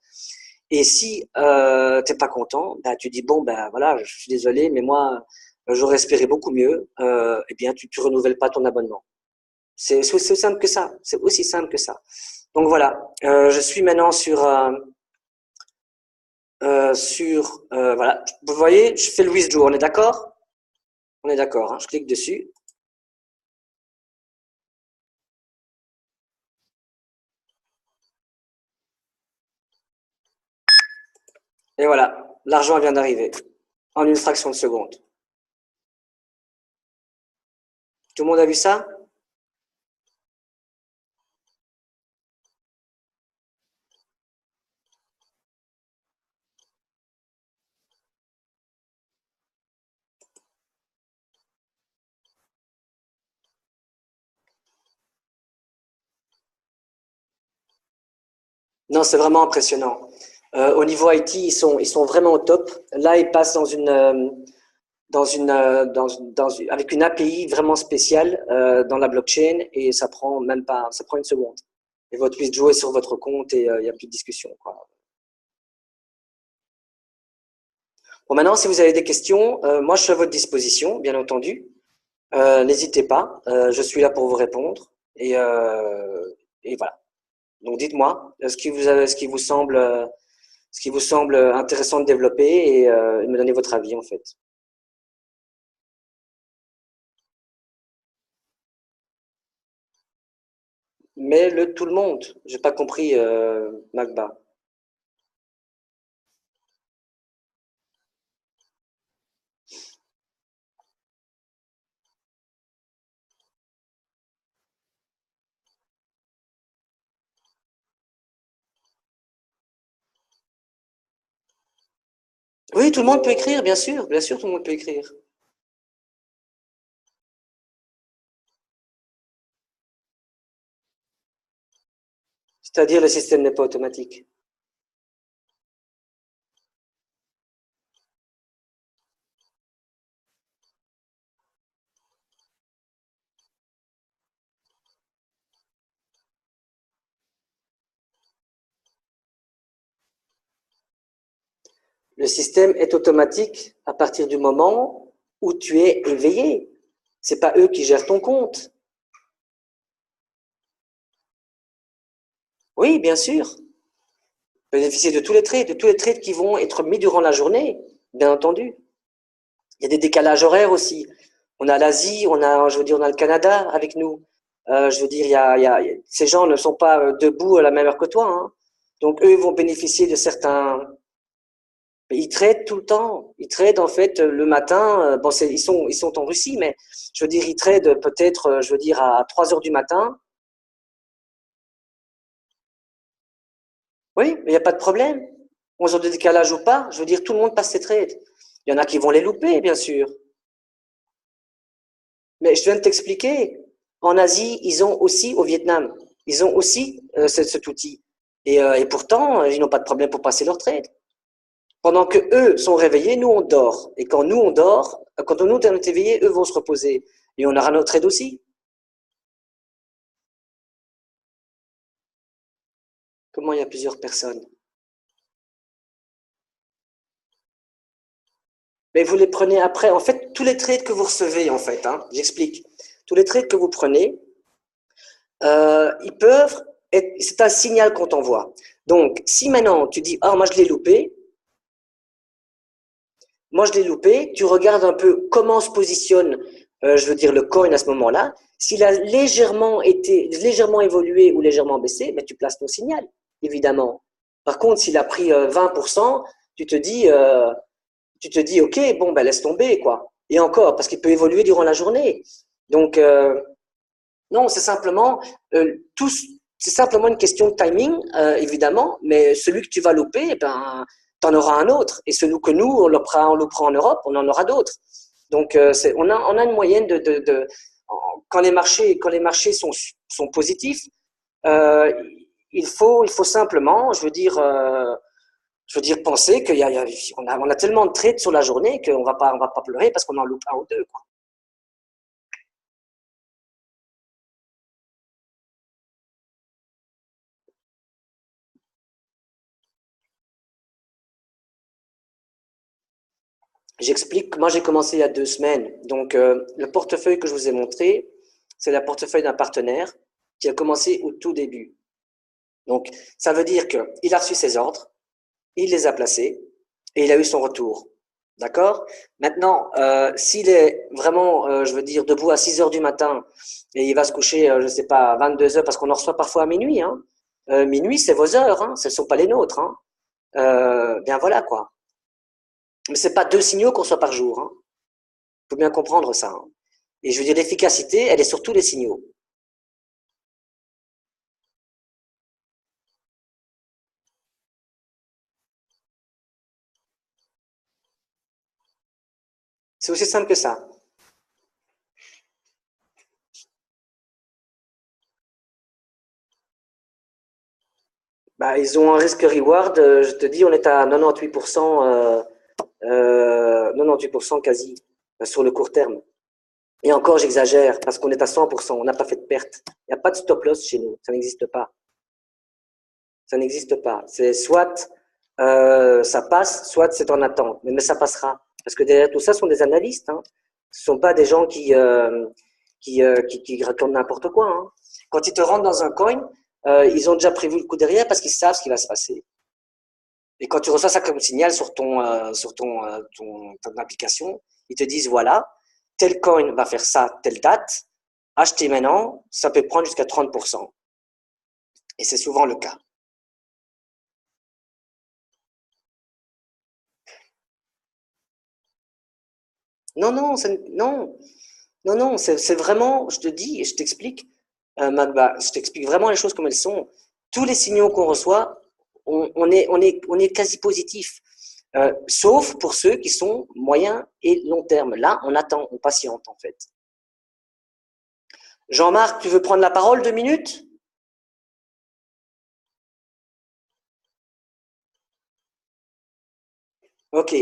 Et si t'es pas content, bah, tu dis bon ben voilà, je suis désolé, mais moi j'aurais espéré beaucoup mieux. Eh bien tu renouvelles pas ton abonnement. C'est aussi simple que ça. C'est aussi simple que ça. Donc voilà, je suis maintenant voilà. Vous voyez, je fais le withdraw. On est d'accord? On est d'accord. Hein, je clique dessus. Et voilà, l'argent vient d'arriver en une fraction de seconde. Tout le monde a vu ça? Non, c'est vraiment impressionnant. Au niveau IT, ils sont vraiment au top. Là, ils passent avec une API vraiment spéciale dans la blockchain et ça prend même pas, ça prend une seconde. Et votre withdraw est sur votre compte et il n'y a plus de discussion, quoi. Bon, maintenant, si vous avez des questions, moi, je suis à votre disposition, bien entendu. N'hésitez pas, je suis là pour vous répondre. Et voilà. Donc, dites-moi ce qui vous semble intéressant de développer et me donner votre avis, en fait. Mais tout le monde, j'ai pas compris, Magba. Oui, tout le monde peut écrire, bien sûr, tout le monde peut écrire. C'est-à-dire le système n'est pas automatique. Le système est automatique à partir du moment où tu es éveillé. C'est pas eux qui gèrent ton compte. Oui, bien sûr. Bénéficier de tous les trades qui vont être mis durant la journée, bien entendu. Il y a des décalages horaires aussi. On a l'Asie, on a, je veux dire, on a le Canada avec nous. Je veux dire, ces gens ne sont pas debout à la même heure que toi, hein. Donc eux vont bénéficier de certains. Ils tradent tout le temps. Ils tradent en fait le matin. Bon, ils sont en Russie, mais je veux dire, ils tradent peut-être, je veux dire, à 3 heures du matin. Oui, mais il n'y a pas de problème. 11 heures de décalage ou pas, je veux dire, tout le monde passe ses trades. Il y en a qui vont les louper, bien sûr. Mais je viens de t'expliquer. En Asie, ils ont aussi, au Vietnam, ils ont aussi cet outil. Et pourtant, ils n'ont pas de problème pour passer leur trade. Pendant que eux sont réveillés, nous on dort. Et quand nous on dort, quand nous on est éveillés, eux vont se reposer. Et on aura notre trade aussi. Comment il y a plusieurs personnes? Mais vous les prenez après. En fait, tous les trades que vous recevez, en fait, hein, j'explique. Tous les trades que vous prenez, ils peuvent être. C'est un signal qu'on t'envoie. Donc, si maintenant tu dis, ah, moi je l'ai loupé, tu regardes un peu comment se positionne, je veux dire, le coin à ce moment-là. S'il a légèrement évolué ou légèrement baissé, ben, tu places ton signal, évidemment. Par contre, s'il a pris 20%, tu te dis, euh, tu te dis, ok, bon, ben laisse tomber, quoi. Et encore, parce qu'il peut évoluer durant la journée. Donc, non, tout, c'est simplement une question de timing, évidemment, mais celui que tu vas louper, eh ben, tu en auras un autre. Et celui que nous, on le prend en Europe, on en aura d'autres. Donc, on a une moyenne quand les marchés sont positifs, euh, il faut simplement, je veux dire penser on a tellement de trades sur la journée on va pas pleurer parce qu'on en loupe un ou deux, quoi. J'explique, moi j'ai commencé il y a 2 semaines. Donc le portefeuille que je vous ai montré, c'est le portefeuille d'un partenaire qui a commencé au tout début. Donc ça veut dire qu'il a reçu ses ordres, il les a placés et il a eu son retour. D'accord? Maintenant, s'il est vraiment, je veux dire, debout à 6 heures du matin et il va se coucher, je ne sais pas, à 22 heures, parce qu'on en reçoit parfois à minuit, hein. Minuit, c'est vos heures, hein, ce ne sont pas les nôtres, hein. Bien voilà, quoi. Mais ce n'est pas 2 signaux qu'on reçoit par jour, hein. Il faut bien comprendre ça, hein. Et je veux dire, l'efficacité, elle est sur tous les signaux. C'est aussi simple que ça. Bah, ils ont un risque-reward, je te dis, on est à 98%, 98% quasi, sur le court terme. Et encore, j'exagère, parce qu'on est à 100%, on n'a pas fait de perte. Il n'y a pas de stop loss chez nous, ça n'existe pas. Ça n'existe pas. C'est soit ça passe, soit c'est en attente. Mais ça passera. Parce que derrière tout ça, ce sont des analystes, hein. Ce ne sont pas des gens qui racontent n'importe quoi, hein. Quand ils te rentrent dans un coin, ils ont déjà prévu le coup derrière parce qu'ils savent ce qui va se passer. Et quand tu reçois ça comme signal sur ton application, ils te disent voilà, tel coin va faire ça, telle date, achetez maintenant, ça peut prendre jusqu'à 30%. Et c'est souvent le cas. Non, non, non, non, non, c'est vraiment, je te dis et je t'explique, Magba, je t'explique vraiment les choses comme elles sont. Tous les signaux qu'on reçoit, on est quasi positif. Sauf pour ceux qui sont moyen et long terme. Là, on attend, on patiente en fait. Jean-Marc, tu veux prendre la parole 2 minutes? Ok.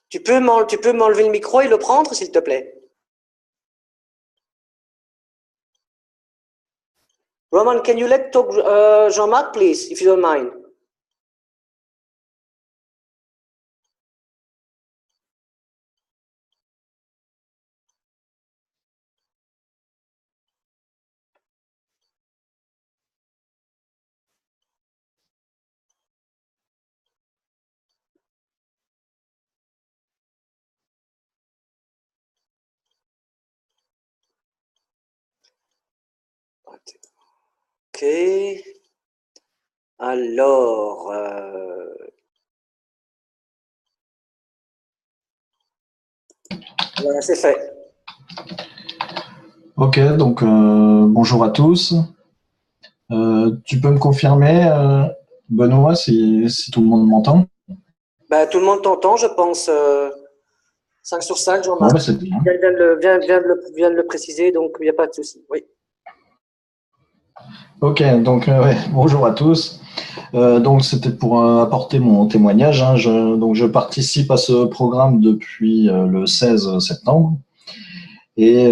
Tu peux m'enlever le micro et le prendre, s'il te plaît? Roman, can you let talk Jean-Marc, please, if you don't mind? Ok. Alors, voilà, c'est fait. Ok, donc bonjour à tous. Tu peux me confirmer, Benoît, si tout le monde m'entend? Bah, tout le monde t'entend, je pense. 5 sur 5, Bon, Jean-Marc. bah, c'est bien. Vient de le préciser, donc il n'y a pas de souci. Oui. Ok, donc ouais, bonjour à tous. Donc c'était pour apporter mon témoignage, hein. Donc je participe à ce programme depuis le 16 septembre et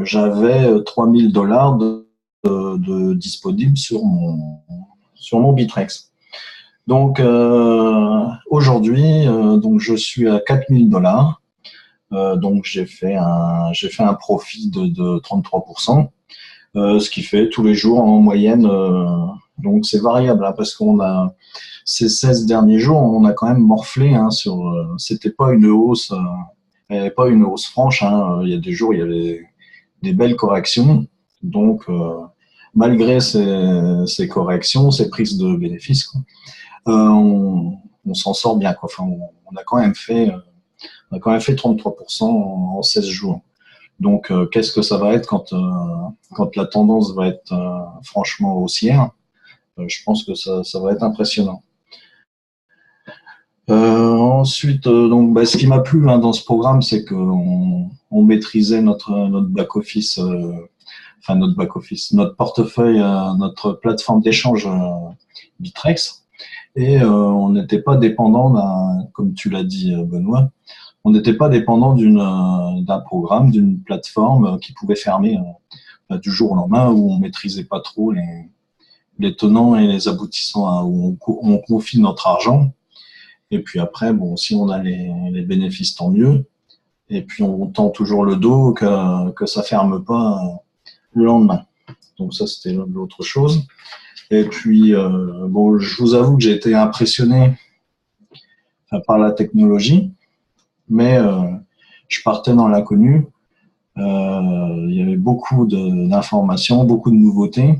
j'avais 3 000 $ de disponibles sur mon Bitrex. Donc aujourd'hui, donc je suis à 4 000 $. Donc j'ai fait un profit de 33%, ce qui fait tous les jours en moyenne. Donc c'est variable, hein, parce qu'on a ces 16 derniers jours, on a quand même morflé, hein, c'était pas une hausse, il n'y avait pas une hausse franche, hein. Il y a des jours, il y avait des belles corrections. Donc malgré ces corrections, ces prises de bénéfices, quoi, on s'en sort bien, quoi. Enfin, on a quand même fait 33% en 16 jours. Donc, qu'est-ce que ça va être quand la tendance va être franchement haussière? Je pense que ça va être impressionnant. Ensuite, donc, bah, ce qui m'a plu, hein, dans ce programme, c'est qu'on maîtrisait notre back-office, notre portefeuille, notre plateforme d'échange Bitrex. Et on n'était pas dépendant comme tu l'as dit, Benoît, on n'était pas dépendant d'un programme, d'une plateforme qui pouvait fermer du jour au lendemain, où on maîtrisait pas trop les tenants et les aboutissants, hein, où on confie notre argent. Et puis après, bon, si on a les bénéfices, tant mieux. Et puis on tend toujours le dos que ça ferme pas le lendemain. Donc ça, c'était l'autre chose. Et puis, bon, je vous avoue que j'ai été impressionné, enfin, par la technologie, mais je partais dans l'inconnu. Il y avait beaucoup d'informations, beaucoup de nouveautés.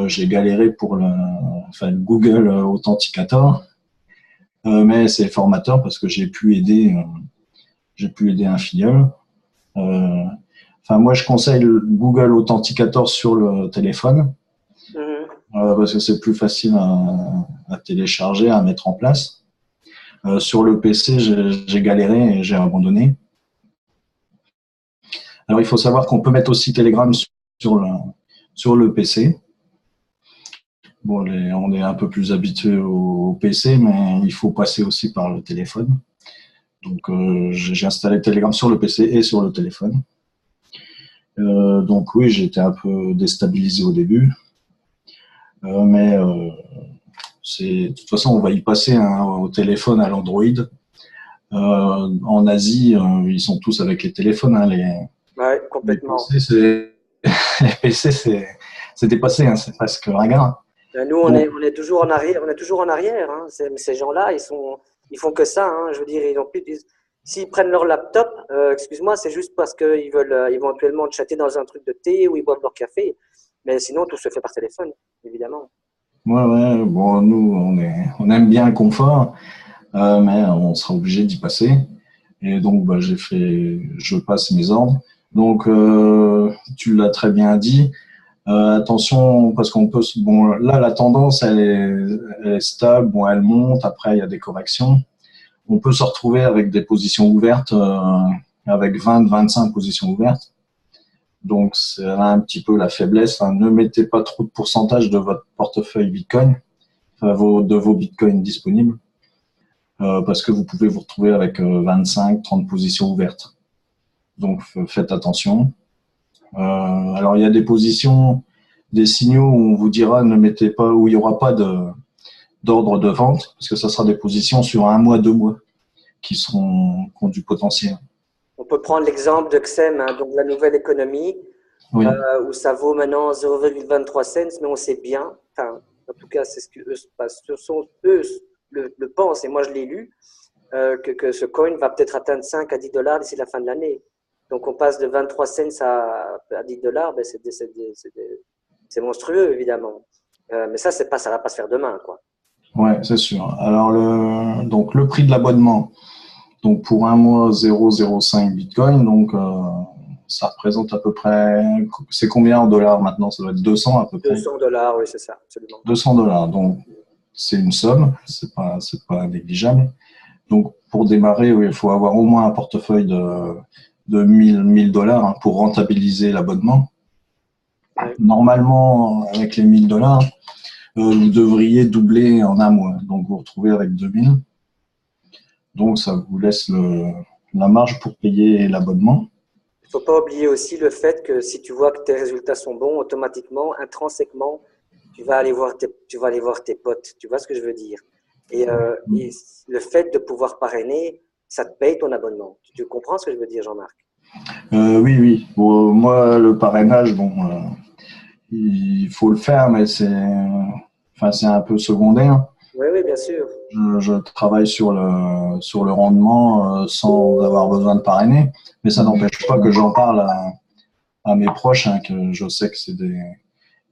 J'ai galéré pour le Google Authenticator, mais c'est formateur parce que j'ai pu aider un filleul. Moi, je conseille le Google Authenticator sur le téléphone, parce que c'est plus facile à télécharger, à mettre en place. Sur le PC, j'ai galéré et j'ai abandonné. Alors, il faut savoir qu'on peut mettre aussi Telegram sur le PC. Bon, on est un peu plus habitué au PC, mais il faut passer aussi par le téléphone. Donc, j'ai installé Telegram sur le PC et sur le téléphone. Donc oui, j'étais un peu déstabilisé au début. Mais de toute façon, on va y passer, hein, au téléphone, à l'Android. En Asie, ils sont tous avec les téléphones, hein, Ouais, complètement. les PC, c'est dépassé, hein, c'est presque ringard. Nous, on Donc, est toujours en arrière, on est toujours en arrière, hein. Ces gens-là, ils font que ça, hein. Je veux dire, s'ils prennent leur laptop, excuse-moi, c'est juste parce qu'ils veulent éventuellement chatter dans un truc de thé ou ils boivent leur café. Mais sinon, tout se fait par téléphone, évidemment. ouais, bon, nous, on aime bien le confort, mais on sera obligé d'y passer. Et donc, bah, je passe mes ordres. Donc, tu l'as très bien dit. Attention, parce bon, là, la tendance, elle est stable. Bon, elle monte. Après, il y a des corrections. On peut se retrouver avec des positions ouvertes, avec 20-25 positions ouvertes. Donc, c'est là un petit peu la faiblesse, hein. Ne mettez pas trop de pourcentage de votre portefeuille Bitcoin, de vos bitcoins disponibles, parce que vous pouvez vous retrouver avec 25, 30 positions ouvertes. Donc faites attention. Alors il y a des positions, des signaux où on vous dira ne mettez pas, où il n'y aura pas d'ordre de vente, parce que ça sera des positions sur 1 mois, 2 mois, qui ont du potentiel. On peut prendre l'exemple de XM, hein, donc la nouvelle économie, Oui. où ça vaut maintenant 0,23 cents, mais on sait bien, enfin, en tout cas, c'est ce que eux le pensent, et moi je l'ai lu, que ce coin va peut-être atteindre 5 à 10 dollars d'ici la fin de l'année. Donc on passe de 23 cents à 10 dollars, ben c'est monstrueux évidemment. Mais ça va pas se faire demain, quoi. Ouais, c'est sûr. Alors donc le prix de l'abonnement, donc pour 1 mois 0,05 Bitcoin, donc ça représente à peu près, c'est combien en dollars maintenant? Ça doit être 200 à peu près. 200 dollars, oui, c'est ça, absolument. 200 dollars. Donc c'est une somme, c'est pas négligeable. Donc pour démarrer, oui, il faut avoir au moins un portefeuille de 1000 dollars, hein, pour rentabiliser l'abonnement. Ouais. Normalement, avec les 1000 dollars, vous devriez doubler en 1 mois. Donc, vous vous retrouvez avec 2000. Donc, ça vous laisse la marge pour payer l'abonnement. Il ne faut pas oublier aussi le fait que si tu vois que tes résultats sont bons, automatiquement, intrinsèquement, tu vas aller voir tes potes. Tu vois ce que je veux dire? Et le fait de pouvoir parrainer, ça te paye ton abonnement. Tu comprends ce que je veux dire, Jean-Marc? Oui, oui. Bon, moi, le parrainage, bon, il faut le faire, mais c'est un peu secondaire. Oui, oui, bien sûr. Je travaille sur le rendement sans avoir besoin de parrainer, mais ça n'empêche pas que j'en parle à mes proches, hein, que je sais que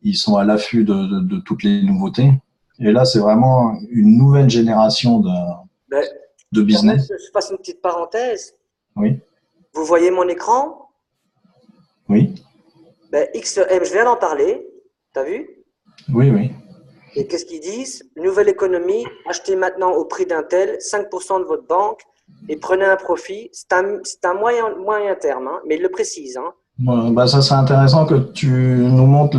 ils sont à l'affût de toutes les nouveautés. Et là, c'est vraiment une nouvelle génération Ben, de business. je fasse une petite parenthèse. Oui, Vous voyez mon écran? oui, Ben, XM, je viens d'en parler. T'as vu? oui, oui. Et qu'est-ce qu'ils disent? Nouvelle économie, achetez maintenant au prix d'un tel, 5% de votre banque et prenez un profit. C'est un moyen terme, hein, mais il le précise. Hein. Bah, ça serait intéressant que tu nous montres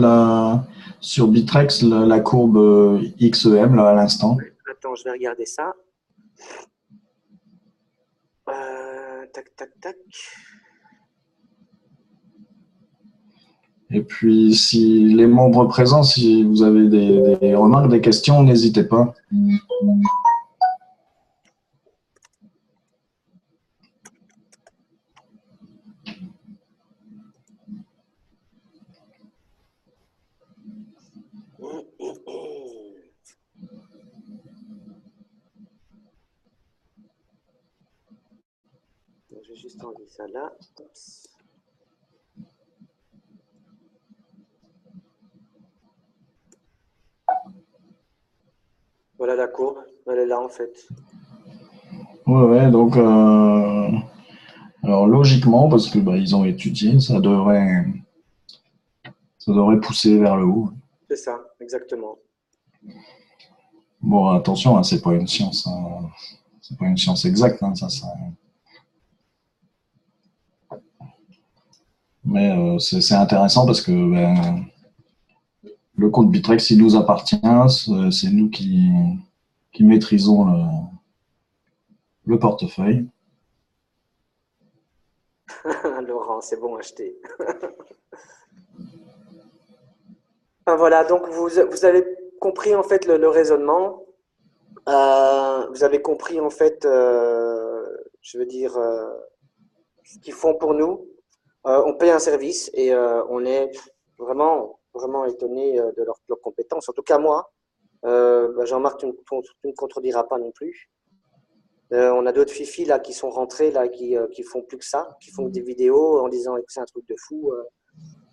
sur Bitrex la courbe XEM là, à l'instant. Attends, je vais regarder ça. Tac, tac, tac. Et puis, si les membres présents, si vous avez des remarques, des questions, n'hésitez pas. Je vais juste enlever ça là. Oups. Voilà la courbe. Elle est là en fait. Ouais, donc, alors logiquement, parce que ils ont étudié, ça devrait pousser vers le haut. C'est ça, exactement. Bon, attention, hein, c'est pas une science, hein, c'est pas une science exacte, hein, ça. Mais c'est intéressant parce que le compte Bitrex, il nous appartient, c'est nous qui maîtrisons le portefeuille. Laurent, c'est bon acheter. Enfin, voilà, donc vous avez compris en fait le raisonnement. Vous avez compris en fait, je veux dire, ce qu'ils font pour nous. On paye un service et on est vraiment, vraiment étonné de leurs compétences. En tout cas, moi, Jean-Marc, tu ne me contrediras pas non plus. On a d'autres fifis là qui sont rentrés là, qui font plus que ça, qui font des vidéos en disant que c'est un truc de fou.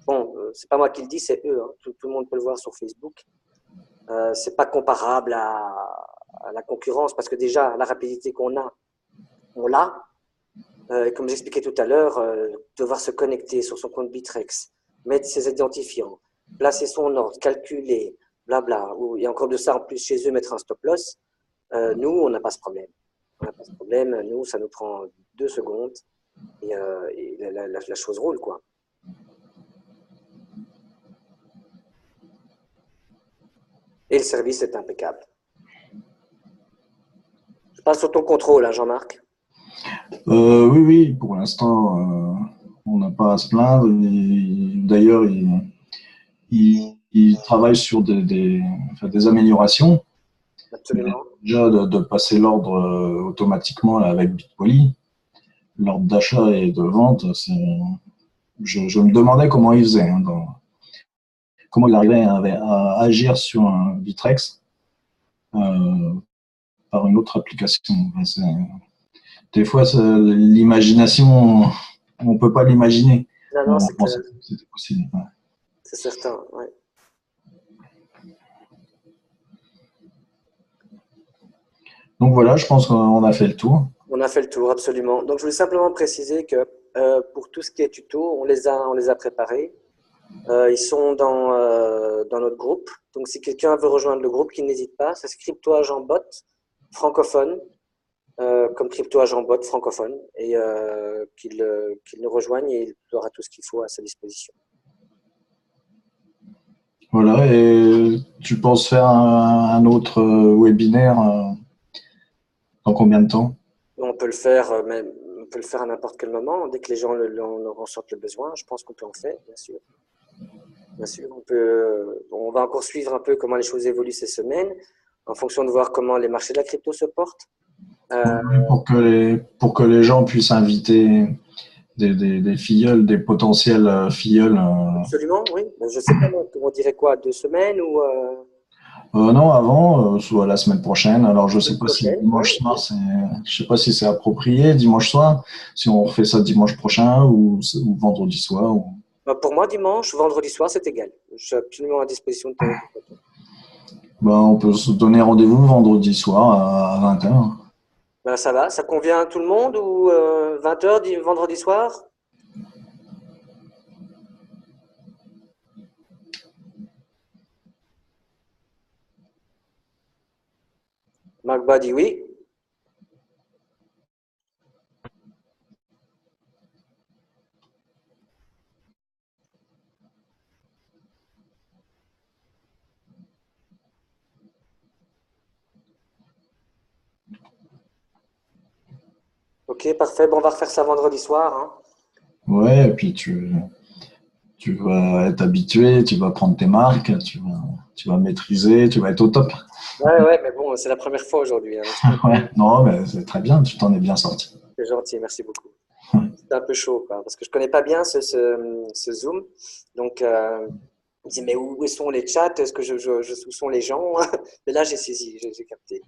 Bon, c'est pas moi qui le dis, c'est eux. Hein. Tout le monde peut le voir sur Facebook. C'est pas comparable à la concurrence parce que déjà la rapidité qu'on a, on l'a. Comme j'expliquais tout à l'heure, devoir se connecter sur son compte Bitrex, mettre ses identifiants, placer son ordre, calculer, blabla. Et encore de ça en plus chez eux mettre un stop loss. Nous, on n'a pas ce problème. On n'a pas ce problème. Nous, ça nous prend 2 secondes et la chose roule quoi. Et le service est impeccable. Pas sous ton contrôle, hein, Jean-Marc. Oui, oui, pour l'instant, on n'a pas à se plaindre. D'ailleurs, il travaille sur enfin, des améliorations. Mais Absolument. déjà, de passer l'ordre automatiquement là, avec Bitpoly, l'ordre d'achat et de vente, je me demandais comment il faisait, hein, comment il arrivait à agir sur un Bitrex euh, par une autre application. Enfin, des fois, l'imagination, on ne peut pas l'imaginer. Non, non, On c'est clair. pensait que c'était possible. Ouais. C'est certain. Ouais. Donc voilà, je pense qu'on a fait le tour. On a fait le tour, absolument. Donc, je voulais simplement préciser que pour tout ce qui est tuto, on les a préparés. Ils sont dans notre groupe. Donc, si quelqu'un veut rejoindre le groupe, qu'il n'hésite pas. C'est Crypto Agent Bot francophone, comme Crypto Agent Bot francophone, et qu'il nous rejoigne et il aura tout ce qu'il faut à sa disposition. Voilà, et tu penses faire un autre webinaire dans combien de temps? On peut le faire, on peut le faire à n'importe quel moment, dès que les gens en ressentent le besoin. Je pense qu'on peut en faire, bien sûr. Bien sûr, on va encore suivre un peu comment les choses évoluent ces semaines, en fonction de voir comment les marchés de la crypto se portent. Pour que les gens puissent inviter des filleuls, des potentiels filleuls. Absolument, oui. Je ne sais pas, on dirait quoi, 2 semaines ou Non, avant, soit la semaine prochaine. Alors, je la sais semaine pas si prochaine, ouais, dimanche soir, ok. je sais pas si c'est approprié dimanche soir, si on refait ça dimanche prochain ou vendredi soir. Pour moi, dimanche, vendredi soir, c'est égal. Je suis absolument à disposition de ton côté. Ben, on peut se donner rendez-vous vendredi soir à 20h. Ben, ça va, ça convient à tout le monde ou 20h vendredi soir? Magba dit oui. Ok, parfait. Bon, on va refaire ça vendredi soir, hein. Ouais, et puis tu vas être habitué, tu vas prendre tes marques, tu vas maîtriser, tu vas être au top. Ouais, ouais, mais bon, c'est la première fois aujourd'hui, hein, donc Ouais, non, mais c'est très bien, tu t'en es bien sorti. c'est gentil, merci beaucoup. C'était un peu chaud, quoi, parce que je connais pas bien ce Zoom. Donc, je me dis, mais où sont les chats? Est-ce que où sont les gens? Mais là, j'ai saisi, j'ai capté.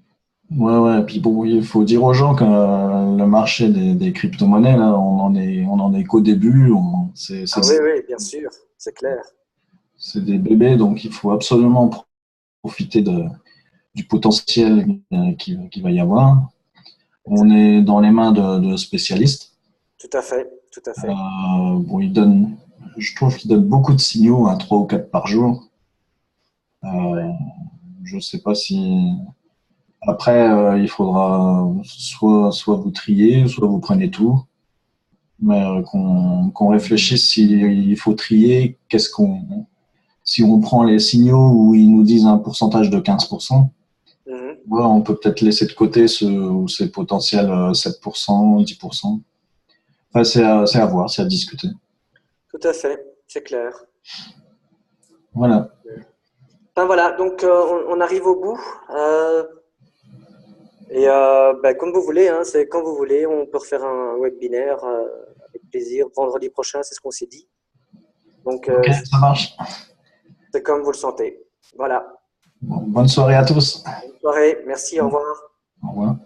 Ouais, ouais, et puis bon, il faut dire aux gens que le marché des crypto-monnaies, là, on en est qu'au début, Ah oui, oui, bien sûr, c'est clair. c'est des bébés, donc il faut absolument profiter du potentiel qu'il va y avoir. On Exact. est dans les mains de spécialistes. Tout à fait, tout à fait. Bon, je trouve qu'ils donnent beaucoup de signaux, à 3 ou 4 par jour. Ouais. Euh, je sais pas si. Après, il faudra soit vous trier, soit vous prenez tout. Mais qu'on réfléchisse s'il faut trier, si on prend les signaux où ils nous disent un pourcentage de 15%, Mhm. ouais, on peut peut-être laisser de côté où c'est potentiel 7%, 10%. Enfin, c'est à voir, c'est à discuter. Tout à fait, c'est clair. Voilà. Enfin voilà, donc on arrive au bout. Ben, comme vous voulez, hein, c'est quand vous voulez, on peut refaire un webinaire avec plaisir. Vendredi prochain, c'est ce qu'on s'est dit. Donc Ok, ça marche. c'est comme vous le sentez. Voilà. Bon, bonne soirée à tous. Bonne soirée, merci, au revoir. Au revoir.